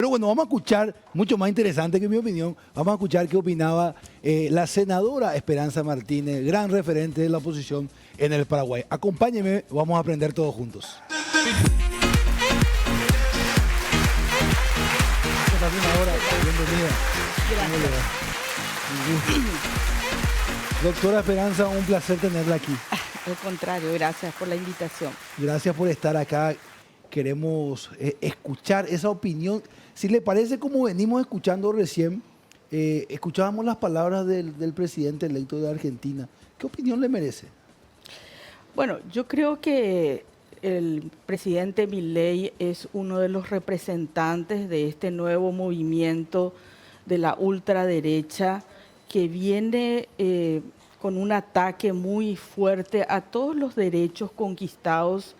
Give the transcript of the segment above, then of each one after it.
Pero bueno, vamos a escuchar, mucho más interesante que mi opinión, vamos a escuchar qué opinaba la senadora Esperanza Martínez, gran referente de la oposición en el Paraguay. Acompáñenme, vamos a aprender todos juntos. Senadora, bienvenida. Gracias. Doctora Esperanza, un placer tenerla aquí. Al contrario, gracias por la invitación. Gracias por estar acá. Queremos escuchar esa opinión. Si le parece, como venimos escuchando recién, escuchábamos las palabras del presidente electo de Argentina. ¿Qué opinión le merece? Bueno, yo creo que el presidente Milei es uno de los representantes de este nuevo movimiento de la ultraderecha que viene con un ataque muy fuerte a todos los derechos conquistados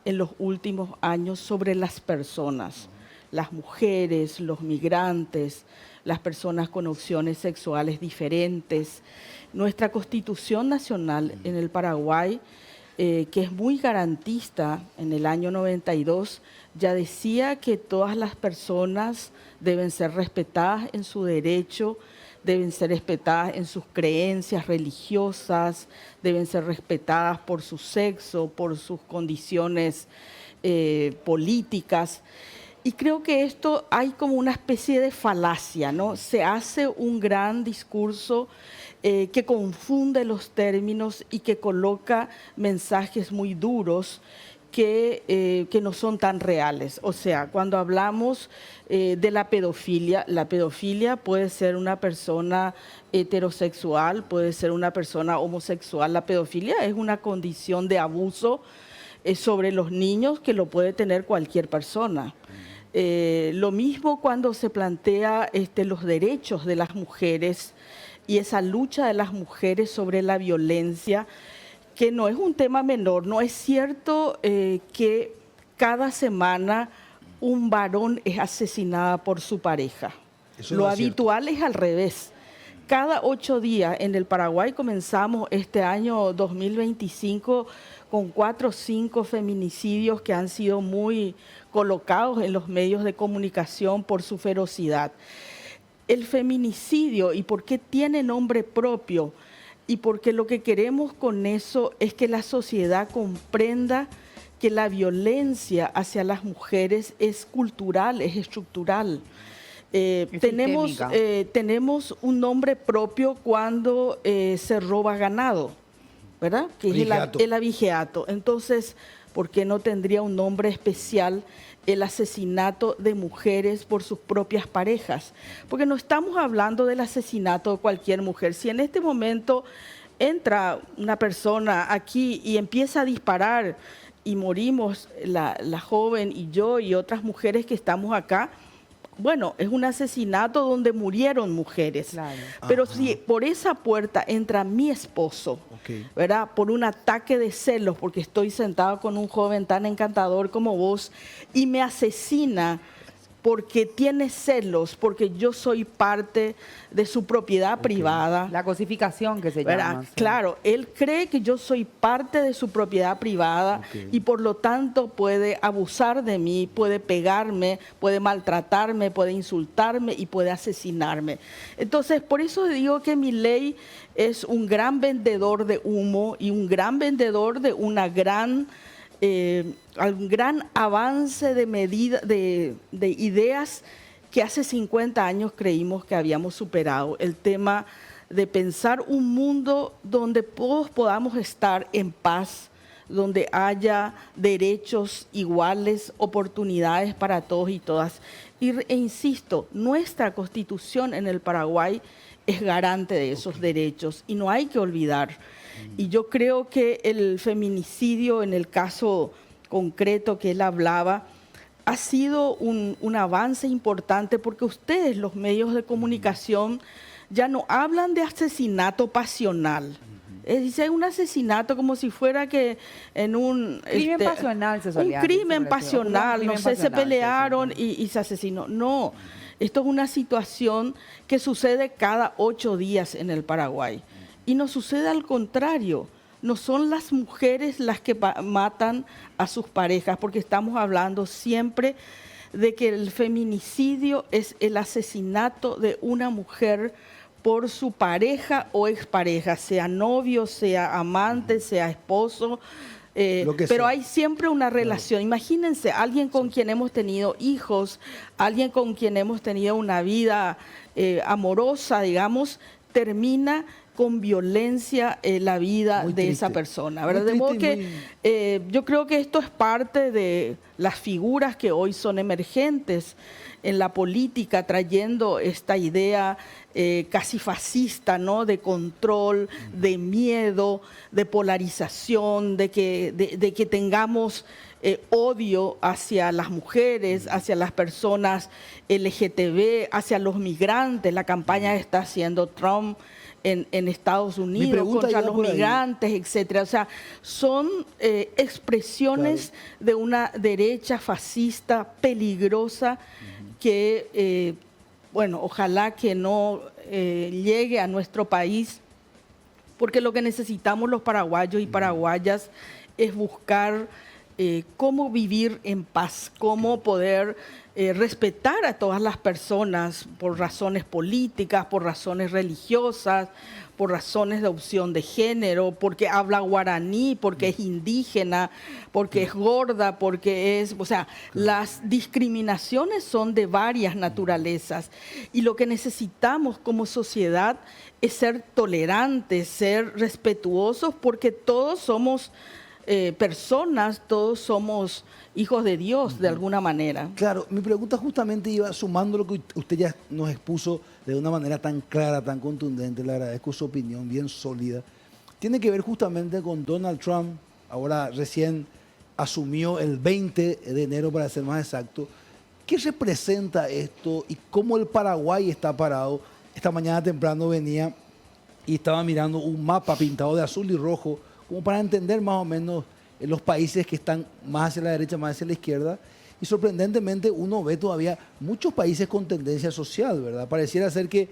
en los últimos años sobre las personas, las mujeres, los migrantes, las personas con opciones sexuales diferentes. Nuestra Constitución Nacional en el Paraguay, que es muy garantista, en el año 92, ya decía que todas las personas deben ser respetadas en su derecho, deben ser respetadas en sus creencias religiosas, deben ser respetadas por su sexo, por sus condiciones políticas. Y creo que esto hay como una especie de falacia, ¿no? Se hace un gran discurso que confunde los términos y que coloca mensajes muy duros que no son tan reales. O sea, cuando hablamos de la pedofilia puede ser una persona heterosexual, puede ser una persona homosexual. La pedofilia es una condición de abuso sobre los niños que lo puede tener cualquier persona. Lo mismo cuando se plantea los derechos de las mujeres y esa lucha de las mujeres sobre la violencia, que no es un tema menor. No es cierto que cada semana un varón es asesinado por su pareja. Lo habitual es al revés. Cada 8 días en el Paraguay comenzamos este año 2025 con 4 o 5 feminicidios que han sido muy colocados en los medios de comunicación por su ferocidad. El feminicidio, ¿y por qué tiene nombre propio? Y porque lo que queremos con eso es que la sociedad comprenda que la violencia hacia las mujeres es cultural, es estructural. Tenemos un nombre propio cuando se roba ganado, ¿verdad? Que es el abigeato. Entonces, ¿por qué no tendría un nombre especial el asesinato de mujeres por sus propias parejas? Porque no estamos hablando del asesinato de cualquier mujer. Si en este momento entra una persona aquí y empieza a disparar y morimos la joven y yo y otras mujeres que estamos acá, bueno, es un asesinato donde murieron mujeres. Claro. Pero si por esa puerta entra mi esposo, ¿verdad? Por un ataque de celos, porque estoy sentado con un joven tan encantador como vos, y me asesina porque tiene celos, porque yo soy parte de su propiedad privada. La cosificación que se llama. Sí. Claro, él cree que yo soy parte de su propiedad privada y por lo tanto puede abusar de mí, puede pegarme, puede maltratarme, puede insultarme y puede asesinarme. Entonces, por eso digo que Milei es un gran vendedor de humo y un gran vendedor de un gran avance de ideas que hace 50 años creímos que habíamos superado. El tema de pensar un mundo donde todos podamos estar en paz, donde haya derechos iguales, oportunidades para todos y todas. E insisto, nuestra Constitución en el Paraguay es garante de esos derechos y no hay que olvidar. Y yo creo que el feminicidio, en el caso concreto que él hablaba, ha sido un avance importante porque ustedes, los medios de comunicación, ya no hablan de asesinato pasional. Dice un asesinato como si fuera que en un... Crimen pasional se solía un crimen pasional, no sé, se pelearon y se asesinó. No, esto es una situación que sucede cada 8 días en el Paraguay. Y no sucede al contrario. No son las mujeres las que matan a sus parejas, porque estamos hablando siempre de que el feminicidio es el asesinato de una mujer por su pareja o expareja, sea novio, sea amante, sea esposo, pero sea. hay siempre una relación. Imagínense, alguien con quien hemos tenido hijos, alguien con quien hemos tenido una vida amorosa, digamos, termina con violencia la vida Muy de triste. esa persona, ¿verdad? Muy De modo triste que yo creo que esto es parte de las figuras que hoy son emergentes en la política, trayendo esta idea casi fascista, ¿no? De control, de miedo, de polarización, de que tengamos odio hacia las mujeres, hacia las personas LGTB, hacia los migrantes. La campaña que está haciendo Trump en Estados Unidos contra los migrantes, etcétera. O sea, son expresiones de una derecha fascista peligrosa que, bueno, ojalá que no llegue a nuestro país, porque lo que necesitamos los paraguayos y paraguayas es buscar cómo vivir en paz, cómo poder respetar a todas las personas por razones políticas, por razones religiosas, por razones de opción de género, porque habla guaraní, porque es indígena, porque es gorda, porque es... O sea, las discriminaciones son de varias naturalezas y lo que necesitamos como sociedad es ser tolerantes, ser respetuosos, porque todos somos personas, todos somos hijos de Dios de alguna manera. Claro, mi pregunta justamente iba sumando lo que usted ya nos expuso de una manera tan clara, tan contundente. Le agradezco su opinión bien sólida. Tiene que ver justamente con Donald Trump. Ahora recién asumió el 20 de enero, para ser más exacto. ¿Qué representa esto y cómo el Paraguay está parado? Esta mañana temprano venía y estaba mirando un mapa pintado de azul y rojo, como para entender más o menos los países que están más hacia la derecha, más hacia la izquierda. Y sorprendentemente uno ve todavía muchos países con tendencia social, ¿verdad? Pareciera ser que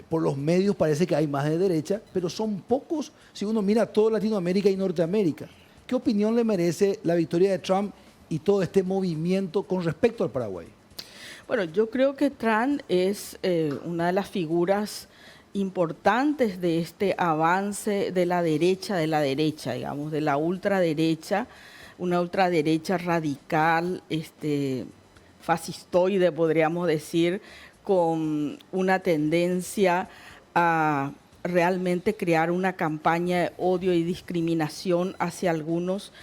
por los medios parece que hay más de derecha, pero son pocos si uno mira toda Latinoamérica y Norteamérica. ¿Qué opinión le merece la victoria de Trump y todo este movimiento con respecto al Paraguay? Bueno, yo creo que Trump es una de las figuras importantes de este avance de la derecha, digamos, de la ultraderecha, una ultraderecha radical, fascistoide, podríamos decir, con una tendencia a realmente crear una campaña de odio y discriminación hacia algunos.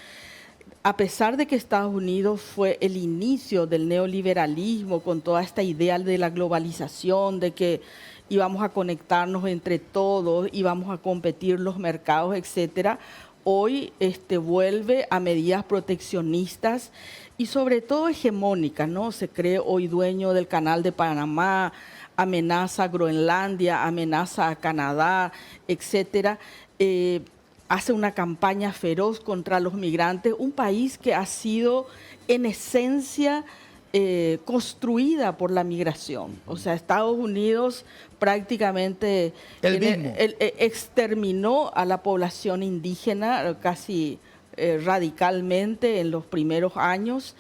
A pesar de que Estados Unidos fue el inicio del neoliberalismo con toda esta idea de la globalización, de que íbamos a conectarnos entre todos, íbamos a competir los mercados, etcétera, hoy vuelve a medidas proteccionistas y sobre todo hegemónicas, ¿no? Se cree hoy dueño del Canal de Panamá, amenaza a Groenlandia, amenaza a Canadá, etcétera. Hace una campaña feroz contra los migrantes, un país que ha sido en esencia construida por la migración. O sea, Estados Unidos prácticamente exterminó a la población indígena casi radicalmente en los primeros años,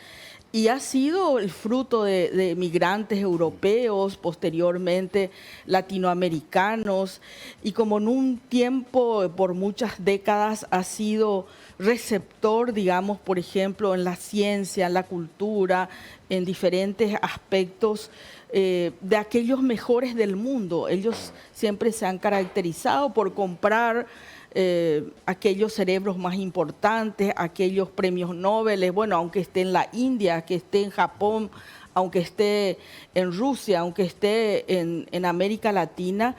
y ha sido el fruto de migrantes europeos, posteriormente latinoamericanos, y como en un tiempo, por muchas décadas, ha sido receptor, digamos, por ejemplo, en la ciencia, en la cultura, en diferentes aspectos de aquellos mejores del mundo. Ellos siempre se han caracterizado por comprar aquellos cerebros más importantes, aquellos premios Nobel, bueno, aunque esté en la India, que esté en Japón, aunque esté en Rusia, aunque esté en América Latina,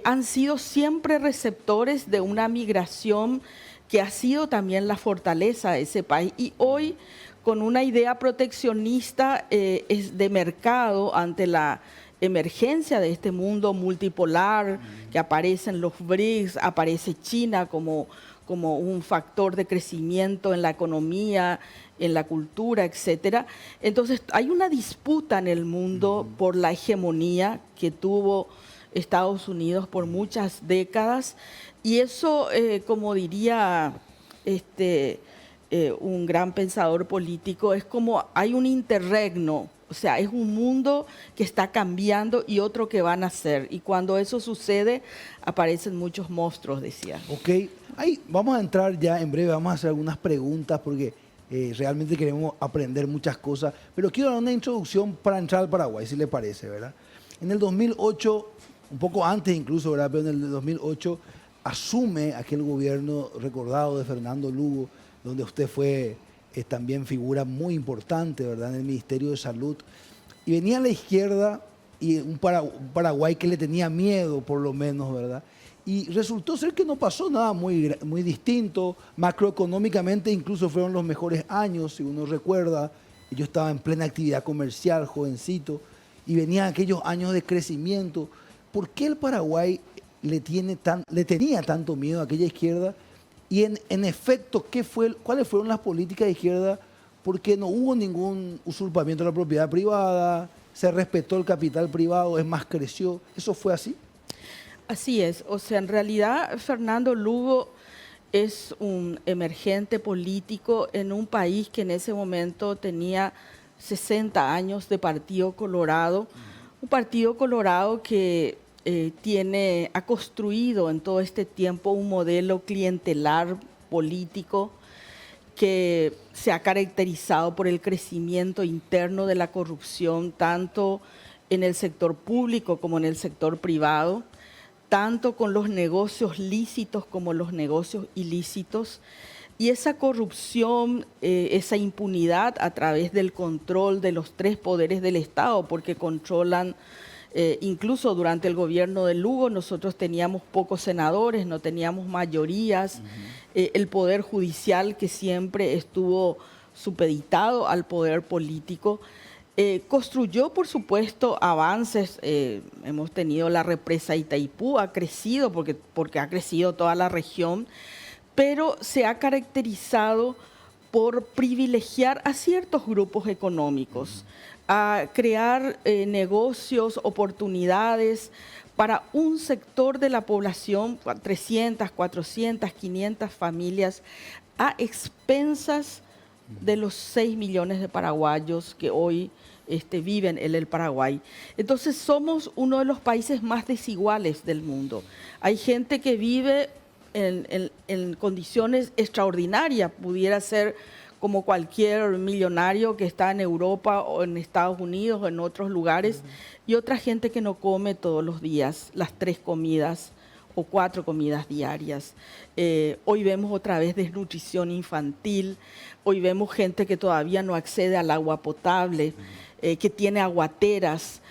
han sido siempre receptores de una migración que ha sido también la fortaleza de ese país. Y hoy, con una idea proteccionista es de mercado ante la emergencia de este mundo multipolar, que aparecen los BRICS, aparece China como un factor de crecimiento en la economía, en la cultura, etcétera. Entonces, hay una disputa en el mundo por la hegemonía que tuvo Estados Unidos por muchas décadas, y eso, como diría un gran pensador político, es como hay un interregno O sea, es un mundo que está cambiando y otro que va a nacer. Y cuando eso sucede, aparecen muchos monstruos, decía. Ok, ahí vamos a entrar ya en breve, vamos a hacer algunas preguntas porque realmente queremos aprender muchas cosas. Pero quiero dar una introducción para entrar al Paraguay, si le parece, ¿verdad? En el 2008, un poco antes incluso, ¿verdad? Pero en el 2008 asume aquel gobierno recordado de Fernando Lugo, donde usted fue también figura muy importante, ¿verdad? En el Ministerio de Salud. Y venía a la izquierda y un Paraguay que le tenía miedo, por lo menos, ¿verdad? Y resultó ser que no pasó nada muy distinto. Macroeconómicamente incluso fueron los mejores años, si uno recuerda. Yo estaba en plena actividad comercial, jovencito, y venían aquellos años de crecimiento. ¿Por qué el Paraguay le tenía tanto miedo a aquella izquierda? Y en efecto, ¿cuáles fueron las políticas de izquierda? Porque no hubo ningún usurpamiento de la propiedad privada, se respetó el capital privado, es más, creció. ¿Eso fue así? Así es. O sea, en realidad Fernando Lugo es un emergente político en un país que en ese momento tenía 60 años de Partido Colorado. Un Partido Colorado que ha construido en todo este tiempo un modelo clientelar político que se ha caracterizado por el crecimiento interno de la corrupción, tanto en el sector público como en el sector privado, tanto con los negocios lícitos como los negocios ilícitos. Y esa corrupción, esa impunidad a través del control de los tres poderes del Estado, porque controlan. Incluso durante el gobierno de Lugo nosotros teníamos pocos senadores, no teníamos mayorías. El poder judicial, que siempre estuvo supeditado al poder político, construyó, por supuesto, avances. Hemos tenido la represa Itaipú, ha crecido porque ha crecido toda la región, pero se ha caracterizado por privilegiar a ciertos grupos económicos, a crear negocios, oportunidades para un sector de la población, 300, 400, 500 familias, a expensas de los 6 millones de paraguayos que hoy viven en el Paraguay. Entonces somos uno de los países más desiguales del mundo. Hay gente que vive en condiciones extraordinarias, pudiera ser como cualquier millonario que está en Europa o en Estados Unidos o en otros lugares, y otra gente que no come todos los días las 3 comidas o 4 comidas diarias. Hoy vemos otra vez desnutrición infantil, hoy vemos gente que todavía no accede al agua potable, que tiene aguateras.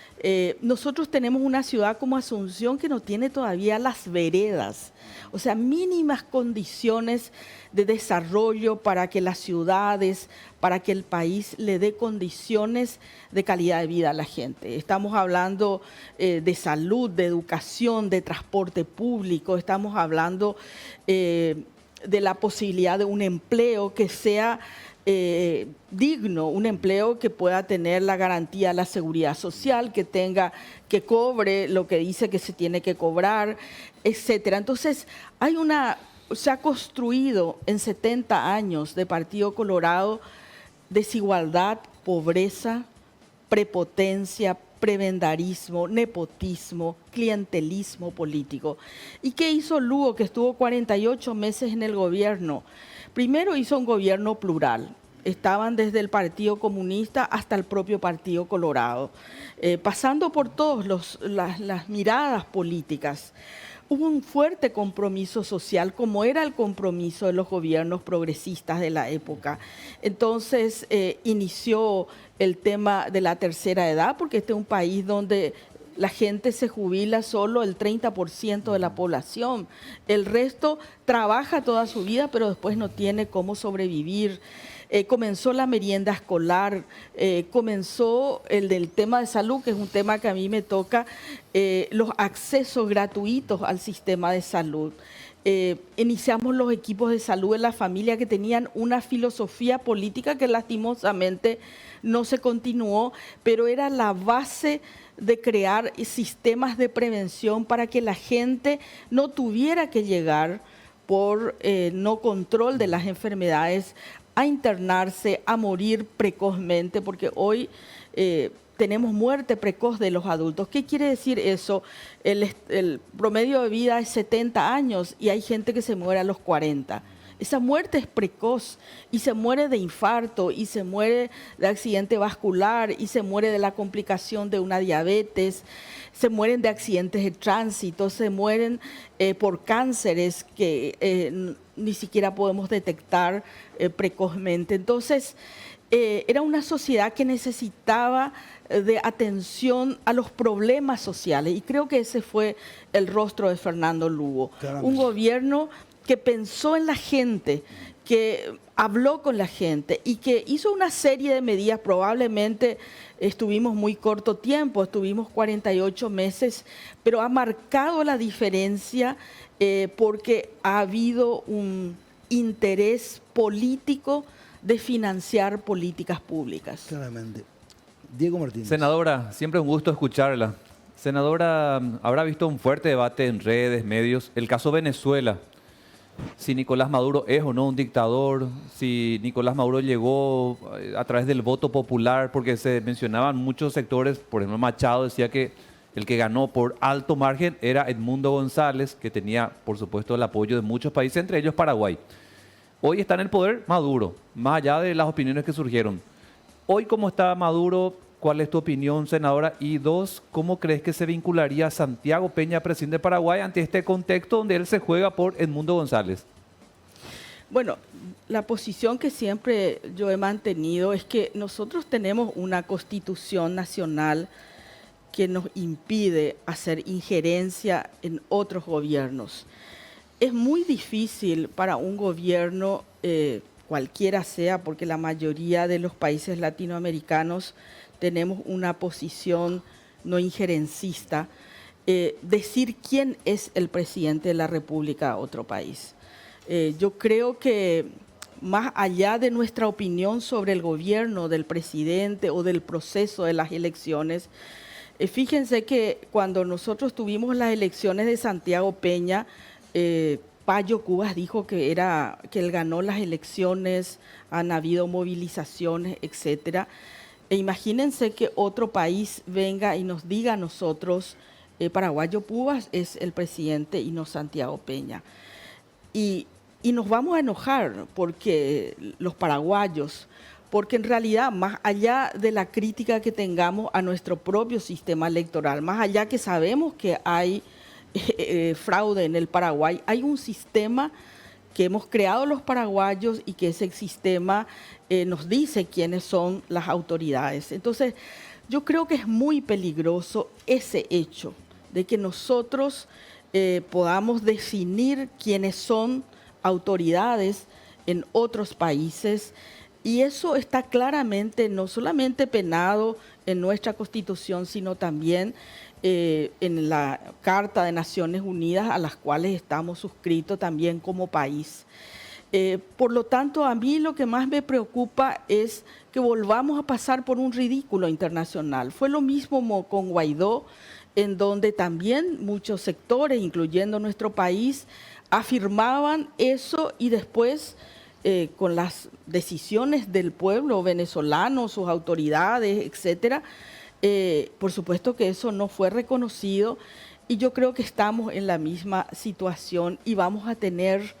Nosotros tenemos una ciudad como Asunción que no tiene todavía las veredas, o sea, mínimas condiciones de desarrollo para que las ciudades, para que el país le dé condiciones de calidad de vida a la gente. Estamos hablando de salud, de educación, de transporte público, estamos hablando de la posibilidad de un empleo que sea digno, un empleo que pueda tener la garantía de la seguridad social, que cobre lo que dice que se tiene que cobrar, etcétera. Entonces, se ha construido en 70 años de Partido Colorado desigualdad, pobreza, prepotencia, prebendarismo, nepotismo, clientelismo político. ¿Y qué hizo Lugo, que estuvo 48 meses en el gobierno? Primero hizo un gobierno plural. Estaban desde el Partido Comunista hasta el propio Partido Colorado, pasando por todas las miradas políticas. Hubo un fuerte compromiso social, como era el compromiso de los gobiernos progresistas de la época. Entonces inició el tema de la tercera edad, porque este es un país donde la gente se jubila solo el 30% de la población. El resto trabaja toda su vida, pero después no tiene cómo sobrevivir. Comenzó la merienda escolar, comenzó el del tema de salud, que es un tema que a mí me toca, los accesos gratuitos al sistema de salud. Iniciamos los equipos de salud en la familia que tenían una filosofía política que lastimosamente no se continuó, pero era la base de crear sistemas de prevención para que la gente no tuviera que llegar por no control de las enfermedades a internarse, a morir precozmente, porque hoy tenemos muerte precoz de los adultos. ¿Qué quiere decir eso? El promedio de vida es 70 años y hay gente que se muere a los 40. Esa muerte es precoz y se muere de infarto y se muere de accidente vascular y se muere de la complicación de una diabetes, se mueren de accidentes de tránsito, se mueren por cánceres que ni siquiera podemos detectar precozmente. Entonces, era una sociedad que necesitaba de atención a los problemas sociales y creo que ese fue el rostro de Fernando Lugo. Claramente. Un gobierno que pensó en la gente, que habló con la gente y que hizo una serie de medidas. Probablemente estuvimos muy corto tiempo, estuvimos 48 meses, pero ha marcado la diferencia porque ha habido un interés político de financiar políticas públicas. Claramente. Diego Martínez. Senadora, siempre un gusto escucharla. Senadora, habrá visto un fuerte debate en redes, medios, el caso Venezuela. Si Nicolás Maduro es o no un dictador, si Nicolás Maduro llegó a través del voto popular, porque se mencionaban muchos sectores, por ejemplo Machado decía que el que ganó por alto margen era Edmundo González, que tenía por supuesto el apoyo de muchos países, entre ellos Paraguay. Hoy está en el poder Maduro, más allá de las opiniones que surgieron. Hoy, ¿cómo está Maduro? ¿Cuál es tu opinión, senadora? Y dos, ¿cómo crees que se vincularía Santiago Peña, presidente de Paraguay, ante este contexto donde él se juega por Edmundo González? Bueno, la posición que siempre yo he mantenido es que nosotros tenemos una constitución nacional que nos impide hacer injerencia en otros gobiernos. Es muy difícil para un gobierno, cualquiera sea, porque la mayoría de los países latinoamericanos tenemos una posición no injerencista, decir quién es el presidente de la República a otro país. Yo creo que más allá de nuestra opinión sobre el gobierno del presidente o del proceso de las elecciones, fíjense que cuando nosotros tuvimos las elecciones de Santiago Peña, Payo Cubas dijo que él ganó las elecciones, han habido movilizaciones, etcétera. E imagínense que otro país venga y nos diga a nosotros, Paraguayo Cubas es el presidente y no Santiago Peña. Y nos vamos a enojar porque los paraguayos, porque en realidad, más allá de la crítica que tengamos a nuestro propio sistema electoral, más allá que sabemos que hay fraude en el Paraguay, hay un sistema que hemos creado los paraguayos y que ese sistema nos dice quiénes son las autoridades. Entonces, yo creo que es muy peligroso ese hecho de que nosotros podamos definir quiénes son autoridades en otros países, y eso está claramente no solamente penado en nuestra Constitución, sino también en la Carta de Naciones Unidas, a las cuales estamos suscritos también como país. Por lo tanto, a mí lo que más me preocupa es que volvamos a pasar por un ridículo internacional. Fue lo mismo con Guaidó, en donde también muchos sectores, incluyendo nuestro país, afirmaban eso y después, con las decisiones del pueblo venezolano, sus autoridades, etcétera, por supuesto que eso no fue reconocido, y yo creo que estamos en la misma situación y vamos a tener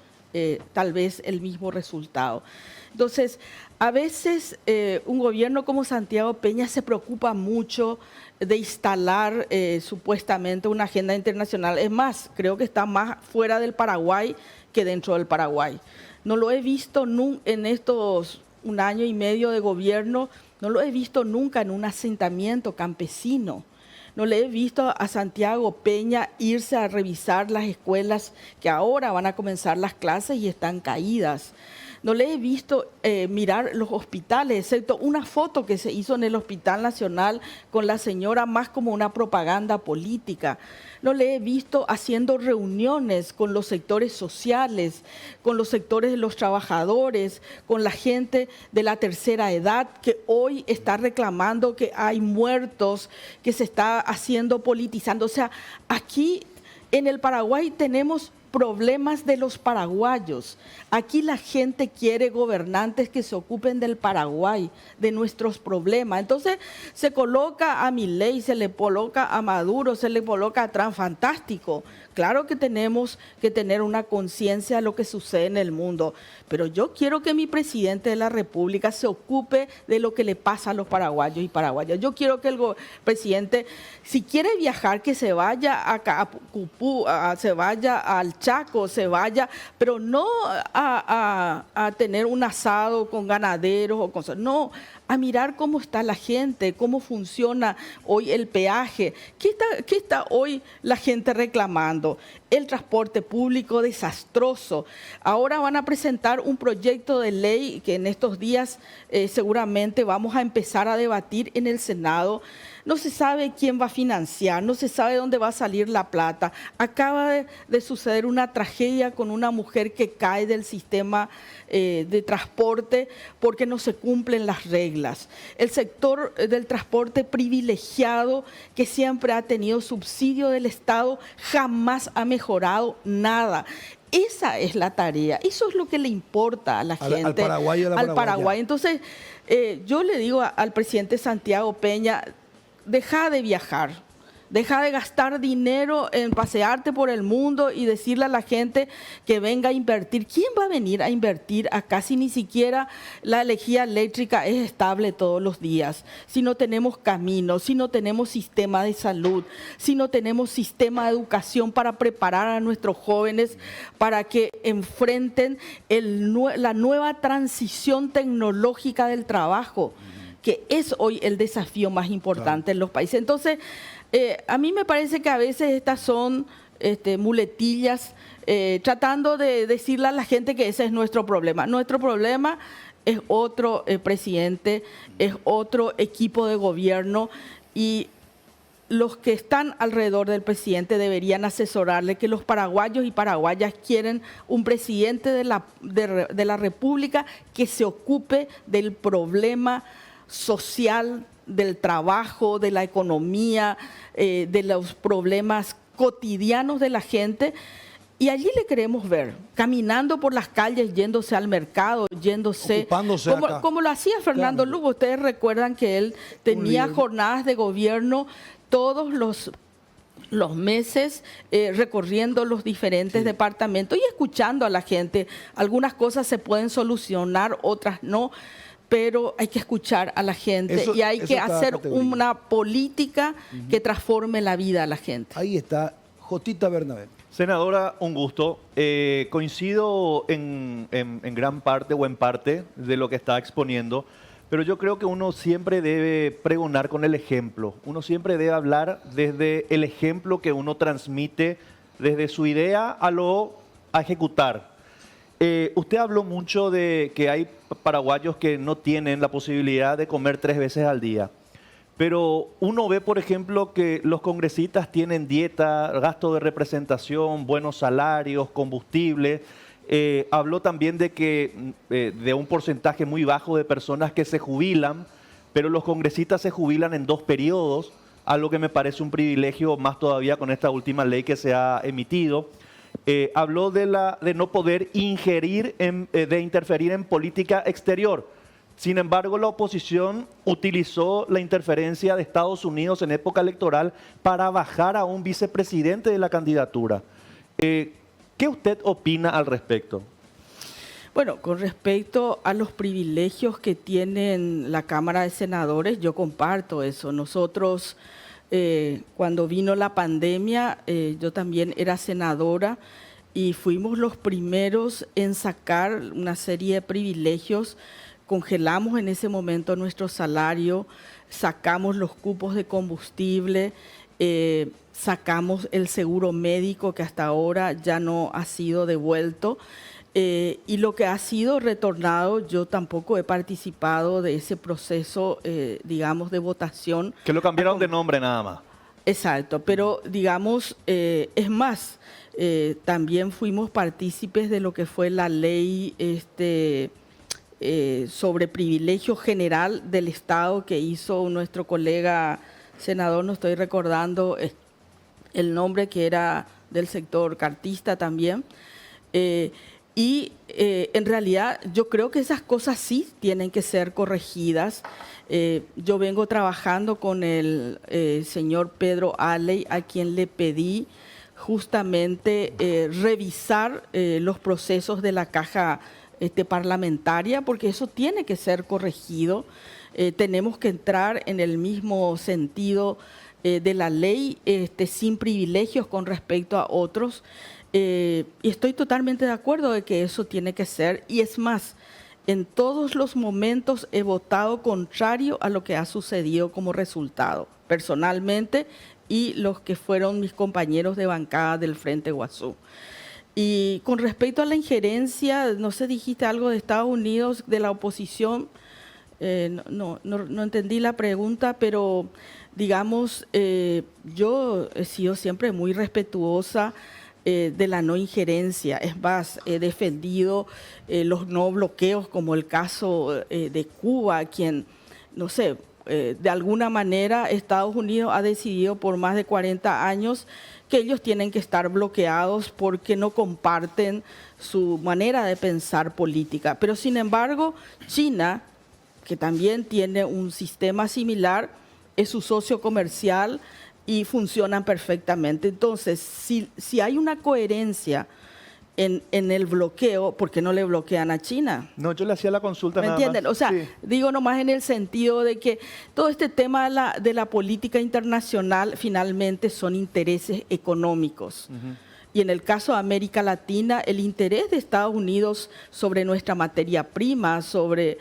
tal vez el mismo resultado. Entonces, a veces un gobierno como Santiago Peña se preocupa mucho de instalar supuestamente una agenda internacional. Es más, creo que está más fuera del Paraguay que dentro del Paraguay. No lo he visto en estos 1 año y medio de gobierno, no lo he visto nunca en un asentamiento campesino. No le he visto a Santiago Peña irse a revisar las escuelas que ahora van a comenzar las clases y están caídas. No le he visto mirar los hospitales, excepto una foto que se hizo en el Hospital Nacional con la señora, más como una propaganda política. No le he visto haciendo reuniones con los sectores sociales, con los sectores de los trabajadores, con la gente de la tercera edad que hoy está reclamando que hay muertos, que se está haciendo politizando. O sea, aquí en el Paraguay tenemos problemas de los paraguayos. Aquí la gente quiere gobernantes que se ocupen del Paraguay, de nuestros problemas. Entonces se coloca a Milei, se le coloca a Maduro, se le coloca a Trump, fantástico. Claro que tenemos que tener una conciencia de lo que sucede en el mundo, pero yo quiero que mi presidente de la República se ocupe de lo que le pasa a los paraguayos y paraguayas. Yo quiero que el presidente, si quiere viajar, que se vaya a Cupú, se vaya al Chaco, se vaya, pero no a tener un asado con ganaderos o cosas, no, a mirar cómo está la gente, cómo funciona hoy el peaje, qué está hoy la gente reclamando. El transporte público desastroso. Ahora van a presentar un proyecto de ley que en estos días seguramente vamos a empezar a debatir en el Senado. No se sabe quién va a financiar, no se sabe dónde va a salir la plata. Acaba de suceder una tragedia con una mujer que cae del sistema de transporte porque no se cumplen las reglas. El sector del transporte privilegiado, que siempre ha tenido subsidio del Estado, jamás ha mejorado nada. Esa es la tarea, eso es lo que le importa a la gente, al paraguayo, al Paraguay. Entonces, yo le digo al presidente Santiago Peña, deja de viajar, deja de gastar dinero en pasearte por el mundo y decirle a la gente que venga a invertir. ¿Quién va a venir a invertir acá si ni siquiera la energía eléctrica es estable todos los días? Si no tenemos caminos, si no tenemos sistema de salud, si no tenemos sistema de educación para preparar a nuestros jóvenes para que enfrenten la nueva transición tecnológica del trabajo, que es hoy el desafío más importante en los países. Entonces, a mí me parece que a veces estas son muletillas, tratando de decirle a la gente que ese es nuestro problema. Nuestro problema es otro presidente, es otro equipo de gobierno, y los que están alrededor del presidente deberían asesorarle que los paraguayos y paraguayas quieren un presidente de la República que se ocupe del problema social, del trabajo, de la economía, de los problemas cotidianos de la gente. Y allí le queremos ver, caminando por las calles, yéndose al mercado, yéndose, como lo hacía Fernando Lugo. Ustedes recuerdan que él tenía jornadas de gobierno todos los meses, recorriendo los diferentes departamentos y escuchando a la gente. Algunas cosas se pueden solucionar, otras no, pero hay que escuchar a la gente y hay que hacer una política que transforme la vida a la gente. Ahí está Jotita Bernabé. Senadora, un gusto. Coincido en gran parte o en parte de lo que está exponiendo, pero yo creo que uno siempre debe pregonar con el ejemplo. Uno siempre debe hablar desde el ejemplo que uno transmite, desde su idea a ejecutar. Usted habló mucho de que hay paraguayos que no tienen la posibilidad de comer 3 veces al día. Pero uno ve, por ejemplo, que los congresistas tienen dieta, gasto de representación, buenos salarios, combustible. Habló también de que de un porcentaje muy bajo de personas que se jubilan, pero los congresistas se jubilan en 2 periodos, algo que me parece un privilegio más todavía con esta última ley que se ha emitido. Habló de no poder ingerir, de interferir en política exterior. Sin embargo, la oposición utilizó la interferencia de Estados Unidos en época electoral para bajar a un vicepresidente de la candidatura. ¿Qué usted opina al respecto? Bueno, con respecto a los privilegios que tienen la Cámara de Senadores, yo comparto eso. Nosotros, cuando vino la pandemia, yo también era senadora y fuimos los primeros en sacar una serie de privilegios. Congelamos en ese momento nuestro salario, sacamos los cupos de combustible, sacamos el seguro médico que hasta ahora ya no ha sido devuelto. Y lo que ha sido retornado, yo tampoco he participado de ese proceso, digamos, de votación. Que lo cambiaron de nombre nada más. Exacto, pero digamos, es más, también fuimos partícipes de lo que fue la ley sobre privilegio general del Estado que hizo nuestro colega senador, no estoy recordando el nombre, que era del sector cartista también. En realidad yo creo que esas cosas sí tienen que ser corregidas. Yo vengo trabajando con el señor Pedro Aley, a quien le pedí justamente revisar los procesos de la caja parlamentaria, porque eso tiene que ser corregido. Tenemos que entrar en el mismo sentido de la ley, sin privilegios con respecto a otros. Y estoy totalmente de acuerdo de que eso tiene que ser. Y es más, en todos los momentos he votado contrario a lo que ha sucedido como resultado, personalmente, y los que fueron mis compañeros de bancada del Frente Guazú. Y con respecto a la injerencia, no sé, dijiste algo de Estados Unidos, de la oposición. No entendí la pregunta, pero digamos, yo he sido siempre muy respetuosa de la no injerencia. Es más, he defendido los no bloqueos, como el caso de Cuba, quien, no sé, de alguna manera Estados Unidos ha decidido por más de 40 años que ellos tienen que estar bloqueados porque no comparten su manera de pensar política. Pero sin embargo, China, que también tiene un sistema similar, es su socio comercial y funcionan perfectamente. Entonces, si hay una coherencia en el bloqueo, ¿por qué no le bloquean a China? No, yo le hacía la consulta ¿Me nada entienden? más. O sea, Sí. digo nomás en el sentido de que todo este tema de la política internacional finalmente son intereses económicos. Y en el caso de América Latina, el interés de Estados Unidos sobre nuestra materia prima, sobre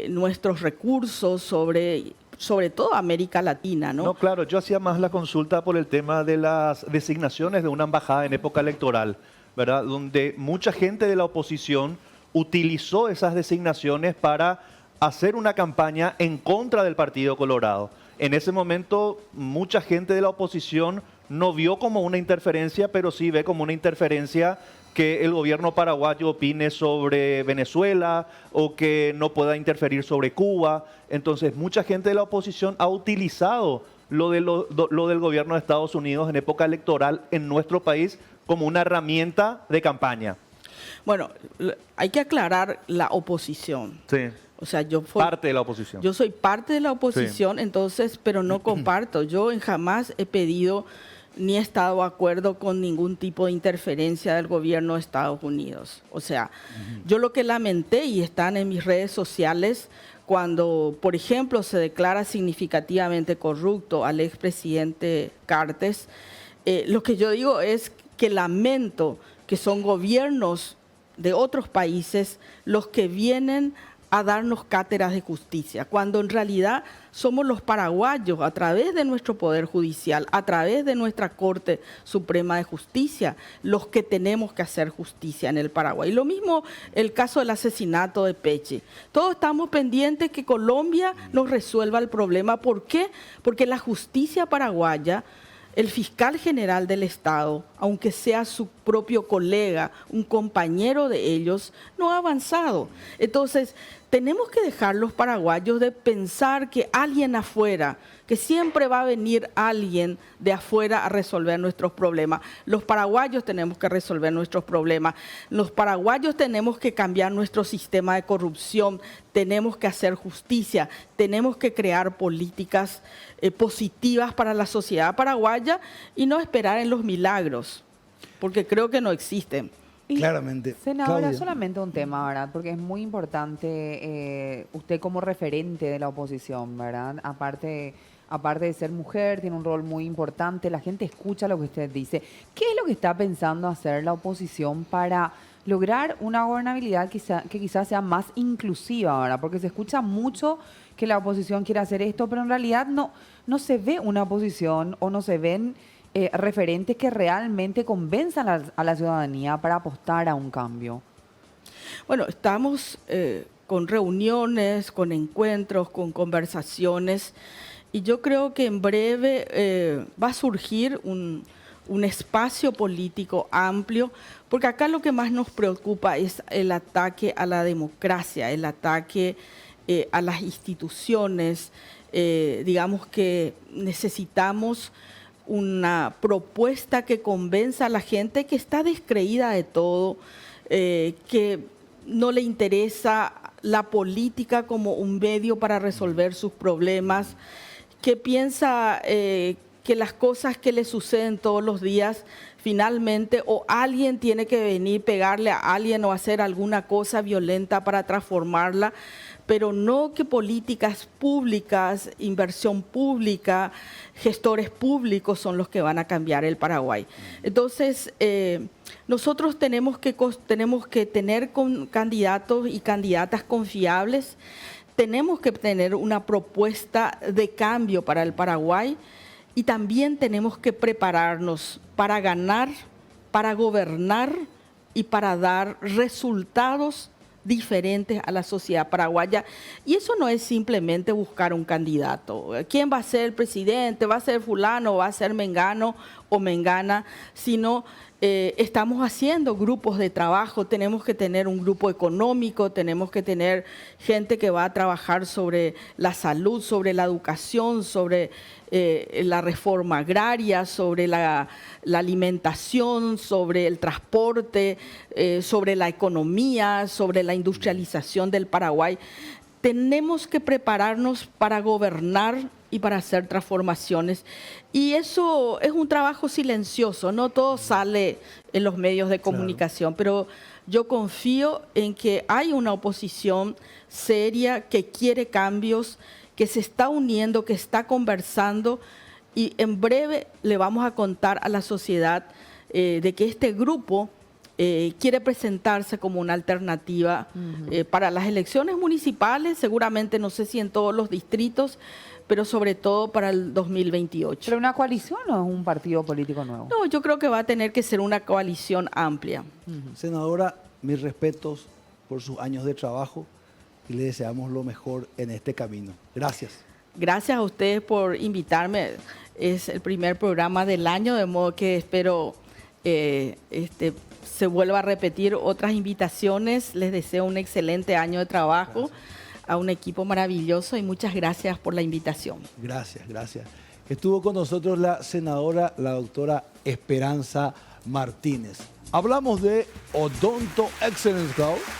nuestros recursos, sobre todo América Latina, ¿no? No, claro, yo hacía más la consulta por el tema de las designaciones de una embajada en época electoral, ¿verdad? Donde mucha gente de la oposición utilizó esas designaciones para hacer una campaña en contra del Partido Colorado. En ese momento, mucha gente de la oposición no vio como una interferencia, pero sí ve como una interferencia que el gobierno paraguayo opine sobre Venezuela o que no pueda interferir sobre Cuba. Entonces, mucha gente de la oposición ha utilizado lo del gobierno de Estados Unidos en época electoral en nuestro país como una herramienta de campaña. Bueno, hay que aclarar la oposición. Sí. O sea, Parte de la oposición. Yo soy parte de la oposición, entonces, pero no comparto. Yo jamás he pedido ni he estado de acuerdo con ningún tipo de interferencia del gobierno de Estados Unidos. O sea, yo lo que lamenté, y están en mis redes sociales, cuando, por ejemplo, se declara significativamente corrupto al expresidente Cartes, lo que yo digo es que lamento que son gobiernos de otros países los que vienen a darnos cátedras de justicia, cuando en realidad somos los paraguayos, a través de nuestro Poder Judicial, a través de nuestra Corte Suprema de Justicia, los que tenemos que hacer justicia en el Paraguay. Y lo mismo el caso del asesinato de Peche. Todos estamos pendientes que Colombia nos resuelva el problema. ¿Por qué? Porque la justicia paraguaya, el fiscal general del Estado, aunque sea su propio colega, un compañero de ellos, no ha avanzado. Entonces, tenemos que dejar los paraguayos de pensar que alguien afuera, que siempre va a venir alguien de afuera a resolver nuestros problemas. Los paraguayos tenemos que resolver nuestros problemas. Los paraguayos tenemos que cambiar nuestro sistema de corrupción. Tenemos que hacer justicia. Tenemos que crear políticas positivas para la sociedad paraguaya y no esperar en los milagros, porque creo que no existen. Y, Claramente. Senadora, Claudia. solamente un tema, ¿verdad? Porque es muy importante usted como referente de la oposición, ¿verdad? Aparte de ser mujer, tiene un rol muy importante, la gente escucha lo que usted dice. ¿Qué es lo que está pensando hacer la oposición para lograr una gobernabilidad que quizás sea más inclusiva, ¿verdad? Porque se escucha mucho que la oposición quiere hacer esto, pero en realidad no se ve una oposición o no se ven referentes que realmente convenzan a la ciudadanía para apostar a un cambio. Bueno, estamos con reuniones, con encuentros, con conversaciones, y yo creo que en breve va a surgir un espacio político amplio, porque acá lo que más nos preocupa es el ataque a la democracia, el ataque a las instituciones. Digamos que necesitamos una propuesta que convenza a la gente que está descreída de todo, que no le interesa la política como un medio para resolver sus problemas, que piensa que las cosas que le suceden todos los días, finalmente, o alguien tiene que venir, pegarle a alguien o hacer alguna cosa violenta para transformarla, pero no que políticas públicas, inversión pública, gestores públicos son los que van a cambiar el Paraguay. Entonces, nosotros tenemos que tener candidatos y candidatas confiables, tenemos que tener una propuesta de cambio para el Paraguay y también tenemos que prepararnos para ganar, para gobernar y para dar resultados diferentes a la sociedad paraguaya. Y eso no es simplemente buscar un candidato. ¿Quién va a ser el presidente? ¿Va a ser fulano? ¿Va a ser mengano o mengana? Sino estamos haciendo grupos de trabajo, tenemos que tener un grupo económico, tenemos que tener gente que va a trabajar sobre la salud, sobre la educación, sobre la reforma agraria, sobre la alimentación, sobre el transporte, sobre la economía, sobre la industrialización del Paraguay. Tenemos que prepararnos para gobernar y para hacer transformaciones. Y eso es un trabajo silencioso, no todo sale en los medios de comunicación, pero yo confío en que hay una oposición seria que quiere cambios, que se está uniendo, que está conversando, y en breve le vamos a contar a la sociedad de que este grupo quiere presentarse como una alternativa para las elecciones municipales, seguramente no sé si en todos los distritos, pero sobre todo para el 2028. ¿Pero una coalición o es un partido político nuevo? No, yo creo que va a tener que ser una coalición amplia. Senadora, mis respetos por sus años de trabajo y le deseamos lo mejor en este camino. Gracias. Gracias a ustedes por invitarme. Es el primer programa del año, de modo que espero se vuelva a repetir otras invitaciones. Les deseo un excelente año de trabajo. Gracias. A un equipo maravilloso y muchas gracias por la invitación. Gracias, gracias. Estuvo con nosotros la senadora, la doctora Esperanza Martínez. Hablamos de Odonto Excellence Club.